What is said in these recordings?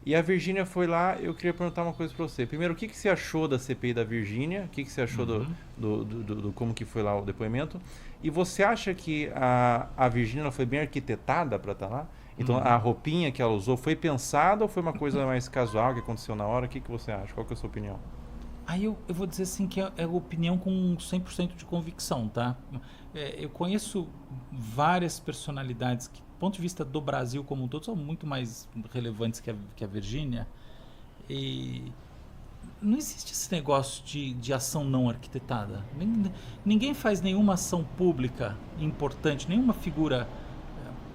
E a Virgínia foi lá, eu queria perguntar uma coisa pra você. Primeiro, o que você achou da CPI da Virgínia? O que você achou Uhum. do como que foi lá o depoimento? E você acha que a Virgínia ela foi bem arquitetada pra estar lá? Então, a Uhum. roupinha que ela usou foi pensada ou foi uma coisa mais casual que aconteceu na hora? O que você acha? Qual que é a sua opinião? Aí eu vou dizer assim que é opinião com 100% de convicção, tá? Eu conheço várias personalidades que, do ponto de vista do Brasil como um todo, são muito mais relevantes que a Virgínia. E não existe esse negócio de ação não arquitetada. Ninguém faz nenhuma ação pública importante, nenhuma figura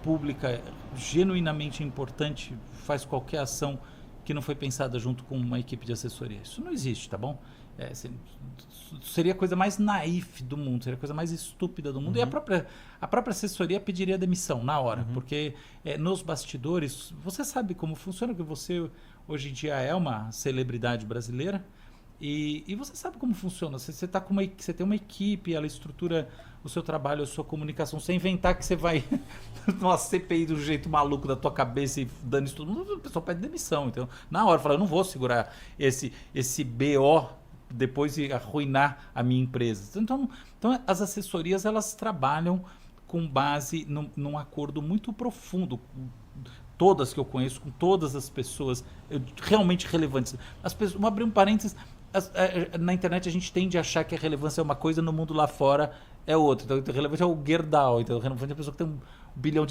pública genuinamente importante faz qualquer ação que não foi pensada junto com uma equipe de assessoria. Isso não existe, tá bom? Seria a coisa mais naif do mundo, seria a coisa mais estúpida do mundo. E Uhum, a própria assessoria pediria demissão na hora, uhum. porque nos bastidores, você sabe como funciona, que você hoje em dia é uma celebridade brasileira, e você sabe como funciona. Você tá com você tem uma equipe, ela estrutura o seu trabalho, a sua comunicação, sem inventar que você vai numa CPI do jeito maluco da tua cabeça e dando isso tudo, a pessoa pede demissão. Então, na hora, fala, eu não vou segurar esse BO depois de arruinar a minha empresa. Então as assessorias, elas trabalham com base num acordo muito profundo. Todas que eu conheço, com todas as pessoas realmente relevantes. As pessoas, vou abrir um parênteses, na internet a gente tende a achar que a relevância é uma coisa, no mundo lá fora é outra. Então, o relevante é o Gerdau, então, o relevante é a pessoa que tem $1 bilhão,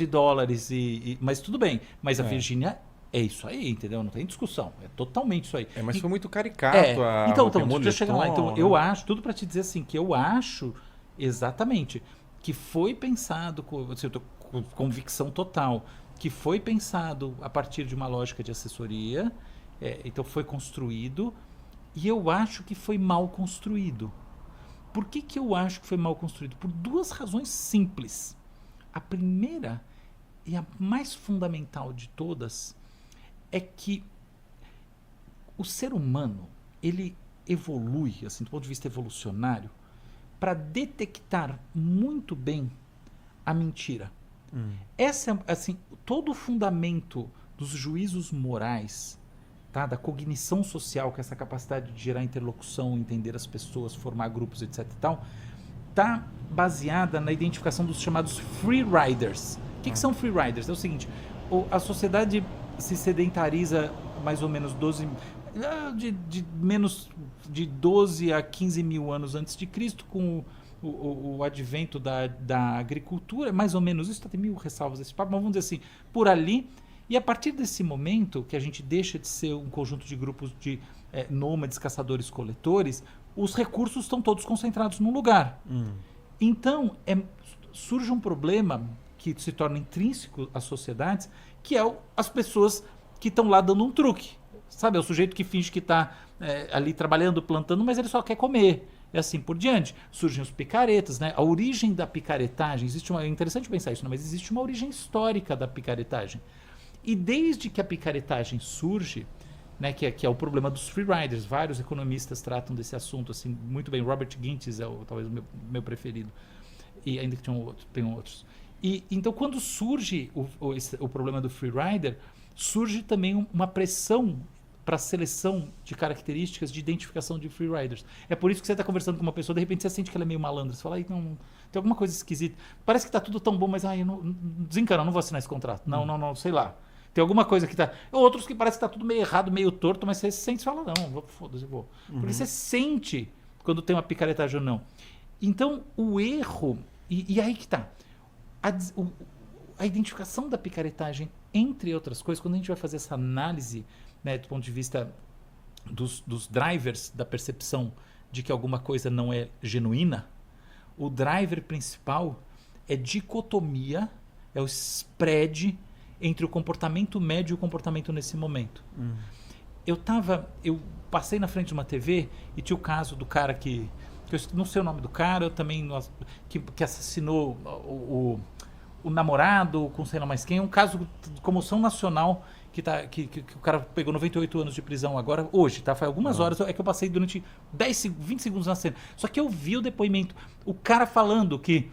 mas tudo bem. Mas a É. Virgínia é isso aí, entendeu? Não tem discussão. É totalmente isso aí. É, mas E, foi muito caricato a então, roupa e deixa eu chegar lá. Então, moletom, eu né? acho, tudo para te dizer assim, que eu acho exatamente que foi pensado, assim, eu tô com convicção total, que foi pensado a partir de uma lógica de assessoria, então foi construído, e eu acho que foi mal construído. Por que eu acho que foi mal construído? Por duas razões simples. A primeira, e a mais fundamental de todas, é que o ser humano, ele evolui, assim, do ponto de vista evolucionário, para detectar muito bem a mentira. Hum. Essa é, assim, todo o fundamento dos juízos morais, tá, da cognição social, que é essa capacidade de gerar interlocução, entender as pessoas, formar grupos, etc e tal, tá baseada na identificação dos chamados free riders. O que Ah. são free riders? É o seguinte, a sociedade se sedentariza mais ou menos de menos de 12 a 15 mil anos antes de Cristo, com o advento da agricultura, mais ou menos isso, tem mil ressalvas desse papo, mas vamos dizer assim, por ali. E a partir desse momento, que a gente deixa de ser um conjunto de grupos de nômades, caçadores, coletores, os recursos estão todos concentrados num lugar. Hum. Então, surge um problema que se torna intrínseco às sociedades, que é as pessoas que estão lá dando um truque. Sabe, é o sujeito que finge que está ali trabalhando, plantando, mas ele só quer comer. E assim por diante. Surgem os picaretas, né? A origem da picaretagem, é interessante pensar isso, não, mas existe uma origem histórica da picaretagem. E desde que a picaretagem surge, né, que é o problema dos freeriders, vários economistas tratam desse assunto assim muito bem. Robert Gintz é talvez o meu preferido, e ainda que tem outros. E então, quando surge o problema do freerider, surge também uma pressão para seleção de características de identificação de freeriders. É por isso que você está conversando com uma pessoa, de repente você sente que ela é meio malandra, você fala, não, tem alguma coisa esquisita, parece que está tudo tão bom, mas eu não, desencana, eu não vou assinar esse contrato, não, sei lá. Tem alguma coisa que tá. Outros que parece que tá tudo meio errado, meio torto, mas você sente e fala, não, foda-se, vou. Porque você sente quando tem uma picaretagem ou não. Então, o erro. E aí que tá. A identificação da picaretagem, entre outras coisas, quando a gente vai fazer essa análise, né, do ponto de vista dos drivers da percepção de que alguma coisa não é genuína, o driver principal é dicotomia, é o spread entre o comportamento médio e o comportamento nesse momento. Eu passei na frente de uma TV e tinha o caso do cara que eu não sei o nome do cara, eu também que assassinou o namorado com sei lá mais quem, um caso de comoção nacional que o cara pegou 98 anos de prisão agora, hoje, tá? Faz algumas horas, é que eu passei durante 20 segundos na cena. Só que eu vi o depoimento, o cara falando que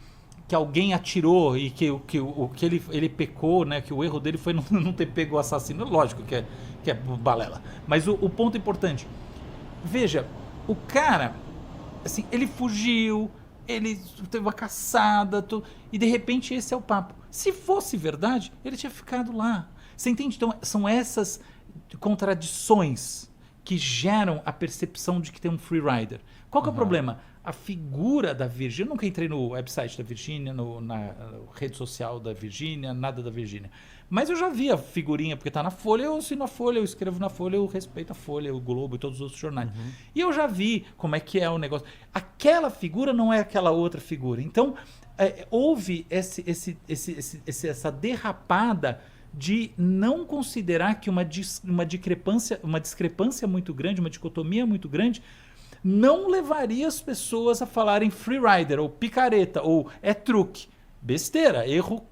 que alguém atirou e que o que ele pecou, né? Que o erro dele foi não ter pego o assassino. Lógico que é balela. Mas o ponto importante, veja, o cara, assim, ele fugiu, ele teve uma caçada, e de repente esse é o papo. Se fosse verdade, ele tinha ficado lá. Você entende? Então, são essas contradições que geram a percepção de que tem um freerider. Qual que é o problema? A figura da Virgínia, eu nunca entrei no website da Virgínia, na rede social da Virgínia, nada da Virgínia. Mas eu já vi a figurinha, porque está na Folha, eu assino a Folha, eu escrevo na Folha, eu respeito a Folha, o Globo e todos os outros jornais. E eu já vi como é que é o negócio. Aquela figura não é aquela outra figura. Então, houve essa derrapada de não considerar que uma discrepância muito grande, uma dicotomia muito grande, não levaria as pessoas a falarem freerider, ou picareta, ou é truque. Besteira, erro.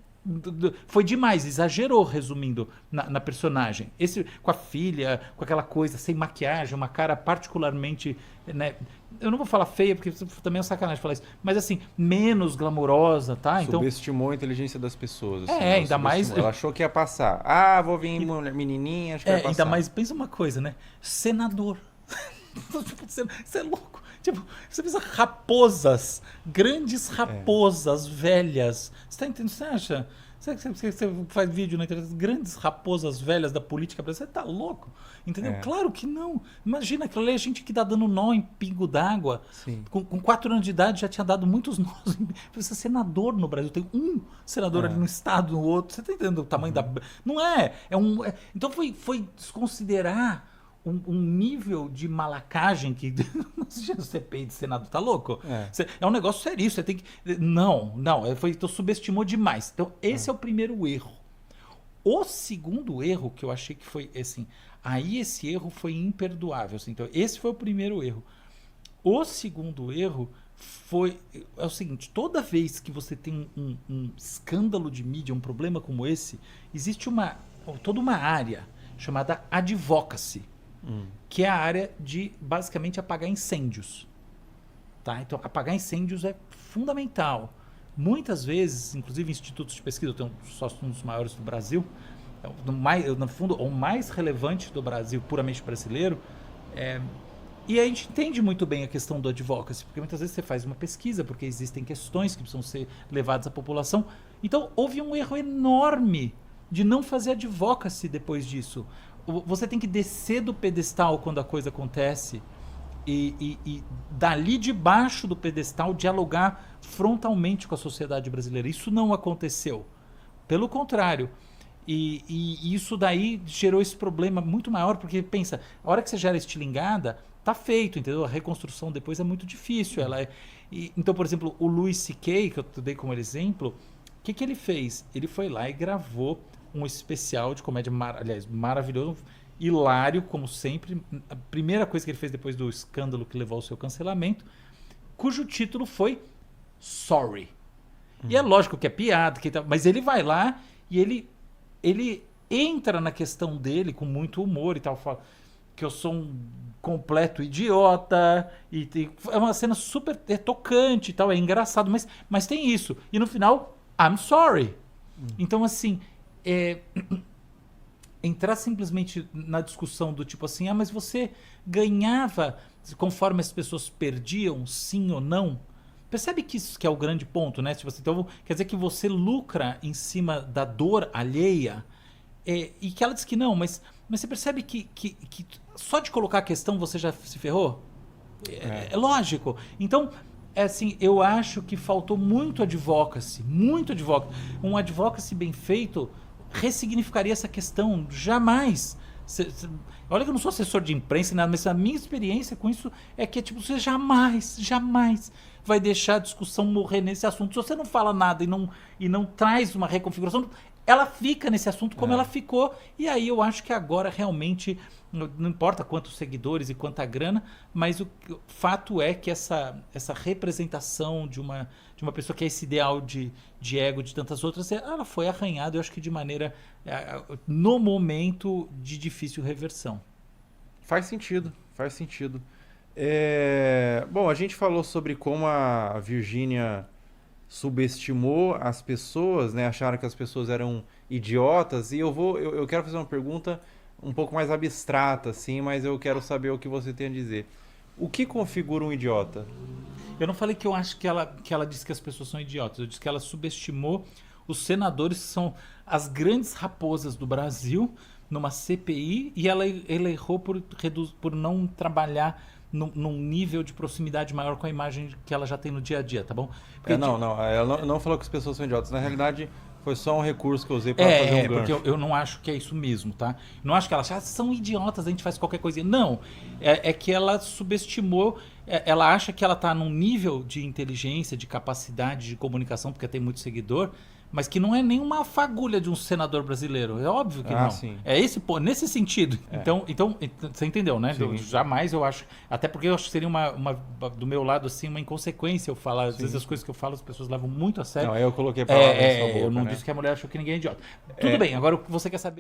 Foi demais, exagerou, resumindo, na personagem. Esse, com a filha, com aquela coisa, sem maquiagem, uma cara particularmente, né, eu não vou falar feia, porque também é sacanagem falar isso, mas assim, menos glamourosa, tá? Então, subestimou a inteligência das pessoas. Assim, ainda mais... Ela achou que ia passar. Vou vir menininha, acho que vai passar. Ainda mais, pensa uma coisa, né? Senador. Você é louco. Tipo, você pensa raposas, grandes raposas velhas. Você tá entendendo? Você acha? Você faz vídeo na internet, grandes raposas velhas da política brasileira. Você tá louco? Entendeu? Claro que não. Imagina aquilo ali, a gente que tá dando nó em pingo d'água. Com 4 anos de idade já tinha dado muitos nós. Você é senador no Brasil, tem um senador ali no estado, no outro. Você tá entendendo o tamanho da... Não é. Então foi desconsiderar um nível de malacagem que não seja no CPI de Senado, tá louco? É um negócio sério, você tem que... Não, então subestimou demais. Então esse é o primeiro erro. O segundo erro, que eu achei que foi assim, aí esse erro foi imperdoável. Assim, então esse foi o primeiro erro. O segundo erro é o seguinte, toda vez que você tem um escândalo de mídia, um problema como esse, existe toda uma área chamada advocacy, que é a área de, basicamente, apagar incêndios. Tá? Então, apagar incêndios é fundamental. Muitas vezes, inclusive institutos de pesquisa, eu tenho sócio um dos maiores do Brasil, no fundo, o mais relevante do Brasil, puramente brasileiro, e a gente entende muito bem a questão do advocacy, porque muitas vezes você faz uma pesquisa, porque existem questões que precisam ser levadas à população. Então, houve um erro enorme de não fazer advocacy depois disso. Você tem que descer do pedestal quando a coisa acontece e dali debaixo do pedestal dialogar frontalmente com a sociedade brasileira. Isso não aconteceu. Pelo contrário. E isso daí gerou esse problema muito maior, porque pensa, a hora que você gera estilingada, tá feito, entendeu? A reconstrução depois é muito difícil. Então, por exemplo, o Louis C.K., que eu dei como exemplo, o que ele fez? Ele foi lá e gravou um especial de comédia, aliás, maravilhoso, hilário, como sempre. A primeira coisa que ele fez depois do escândalo que levou ao seu cancelamento, cujo título foi Sorry. E é lógico que é piada, mas ele vai lá e ele entra na questão dele com muito humor e tal, fala que eu sou um completo idiota, é uma cena super tocante e tal, é engraçado, mas tem isso. E no final, I'm sorry. Então, assim, entrar simplesmente na discussão do tipo assim, mas você ganhava conforme as pessoas perdiam, sim ou não? Percebe que isso que é o grande ponto, né? Tipo assim, então, quer dizer que você lucra em cima da dor alheia, e que ela diz que não, mas você percebe que só de colocar a questão você já se ferrou? É lógico. Então, assim, eu acho que faltou muito advocacy, muito advocacy. Um advocacy bem feito ressignificaria essa questão. Jamais. Olha que eu não sou assessor de imprensa nada, mas a minha experiência com isso é que tipo, você jamais vai deixar a discussão morrer nesse assunto. Se você não fala nada e não traz uma reconfiguração, ela fica nesse assunto como ela ficou. E aí eu acho que agora realmente, não importa quantos seguidores e quanta grana, mas o fato é que essa representação de uma pessoa que é esse ideal de ego de tantas outras, ela foi arranhada, eu acho que de maneira, no momento, de difícil reversão. Faz sentido. Bom, a gente falou sobre como a Virgínia subestimou as pessoas, né? Acharam que as pessoas eram idiotas. E eu quero fazer uma pergunta um pouco mais abstrata, assim, mas eu quero saber o que você tem a dizer. O que configura um idiota? Eu não falei que eu acho que ela disse que as pessoas são idiotas. Eu disse que ela subestimou os senadores, que são as grandes raposas do Brasil, numa CPI, e ela errou por não trabalhar num nível de proximidade maior com a imagem que ela já tem no dia a dia, tá bom? Porque Ela não falou que as pessoas são idiotas. Na realidade, foi só um recurso que eu usei para fazer um gancho. Porque eu não acho que é isso mesmo, tá? Não acho que ela acha, são idiotas, a gente faz qualquer coisinha. Não, é que ela subestimou, ela acha que ela tá num nível de inteligência, de capacidade de comunicação, porque tem muito seguidor, mas que não é nenhuma fagulha de um senador brasileiro. É óbvio que não. Sim. É nesse sentido. Então, você entendeu, né? Sim. Jamais eu acho. Até porque eu acho que seria do meu lado, assim, uma inconsequência eu falar. Às vezes as coisas que eu falo as pessoas levam muito a sério. Não, eu coloquei palavras na sua boca, eu não né? disse que a mulher achou que ninguém é idiota. Tudo bem, agora o que você quer saber.